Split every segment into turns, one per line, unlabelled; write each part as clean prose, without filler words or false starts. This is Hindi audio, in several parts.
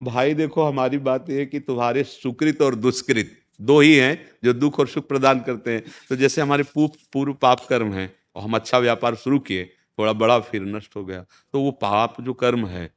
भाई देखो, हमारी बात ये है कि तुम्हारे सुकृत और दुष्कृत दो ही हैं जो दुख और सुख प्रदान करते हैं। तो जैसे हमारे पूर्व पाप कर्म हैं और हम अच्छा व्यापार शुरू किए, थोड़ा बड़ा फिर नष्ट हो गया, तो वो पाप जो कर्म है,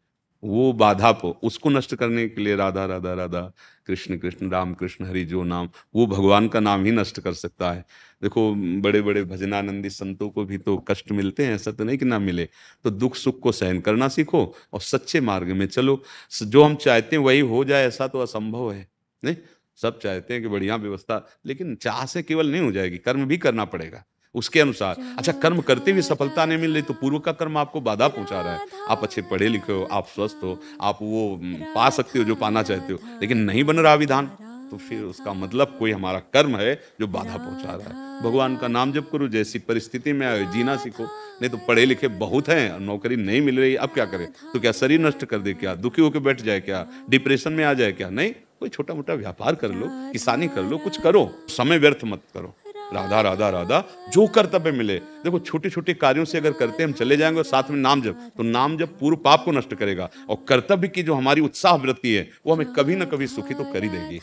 वो बाधा को उसको नष्ट करने के लिए राधा राधा राधा, कृष्ण कृष्ण राम कृष्ण हरि जो नाम, वो भगवान का नाम ही नष्ट कर सकता है। देखो, बड़े बड़े भजनानंदी संतों को भी तो कष्ट मिलते हैं, ऐसा तो नहीं कि ना मिले। तो दुख सुख को सहन करना सीखो और सच्चे मार्ग में चलो। जो हम चाहते हैं वही हो जाए ऐसा तो असंभव है। नहीं, सब चाहते हैं कि बढ़िया व्यवस्था, लेकिन चाह से केवल नहीं हो जाएगी, कर्म भी करना पड़ेगा उसके अनुसार। अच्छा, कर्म करते हुए
राधा
सफलता नहीं मिल रही तो पूर्व का कर्म आपको बाधा पहुंचा रहा है।
राधा
आप अच्छे पढ़े लिखे हो, आप स्वस्थ हो, आप वो पा सकते हो
राधा
जो पाना चाहते हो,
राधा
लेकिन नहीं बन रहा विधान,
राधा
तो फिर उसका मतलब
राधा
कोई हमारा कर्म है जो बाधा पहुंचा रहा है।
राधा
भगवान का नाम जप
राधा
करो, जैसी परिस्थिति में आए जीना सीखो।
राधा
नहीं तो पढ़े लिखे बहुत हैं और नौकरी नहीं मिल रही, अब क्या करें?
राधा
तो क्या शरीर नष्ट कर दे? क्या दुखी होकर बैठ जाए? क्या
राधा
डिप्रेशन में आ जाए? क्या नहीं, कोई छोटा मोटा व्यापार कर लो,
राधा
किसानी कर लो, कुछ करो,
राधा
समय व्यर्थ मत करो। राधा राधा
राधा
राधा, जो कर्तव्य मिले। देखो, छोटे छोटे कार्यों से अगर करते हम चले जाएंगे और साथ में नाम जप, तो नाम जप पूर्व पाप को नष्ट करेगा और कर्तव्य की जो हमारी उत्साह वृत्ति है वो हमें कभी ना कभी सुखी तो कर ही देगी।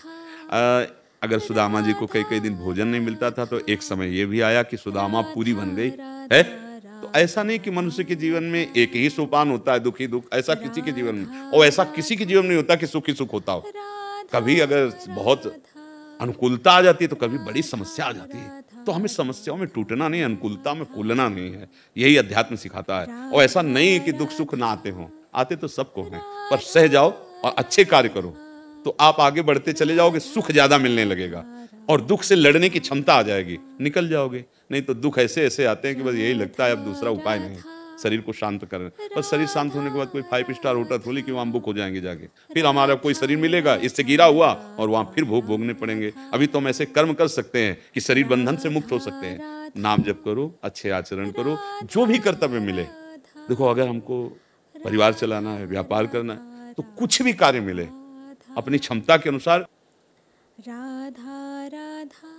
अगर सुदामा जी को कई कई दिन भोजन नहीं मिलता था, तो एक समय ये भी आया कि सुदामा पूरी बन गई है। तो ऐसा नहीं कि मनुष्य के जीवन में एक ही सोपान होता है, दुखी दुख, ऐसा किसी के जीवन में, और ऐसा किसी के जीवन में नहीं होता कि सुखी सुख होता हो। कभी अगर बहुत अनुकूलता आ जाती है तो कभी बड़ी समस्या आ जाती है। तो हमें समस्याओं में टूटना नहीं, अनुकूलता में फूलना नहीं है। यही अध्यात्म सिखाता है। और ऐसा नहीं है कि दुख सुख ना आते हों, आते तो सबको हैं, पर सह जाओ और अच्छे कार्य करो, तो आप आगे बढ़ते चले जाओगे, सुख ज्यादा मिलने लगेगा और दुख से लड़ने की क्षमता आ जाएगी, निकल जाओगे। नहीं तो दुख ऐसे ऐसे आते हैं कि बस यही लगता है अब दूसरा उपाय नहीं, शरीर को शांत करें। पर शरीर शांत होने के बाद कोई 5 स्टार होटल थोड़ी कि वहां बुक हो जाएंगे जाके, फिर हमारा कोई शरीर मिलेगा इससे गिरा हुआ और वहां फिर भोग भोगने पड़ेंगे। अभी तो हम ऐसे कर्म कर सकते हैं कि शरीर बंधन से मुक्त हो सकते हैं। नाम जप करो, अच्छे आचरण करो, जो भी कर्तव्य मिले। देखो, अगर हमको परिवार चलाना है, व्यापार करना है, तो कुछ भी कार्य मिले अपनी क्षमता के अनुसार
राधा राधा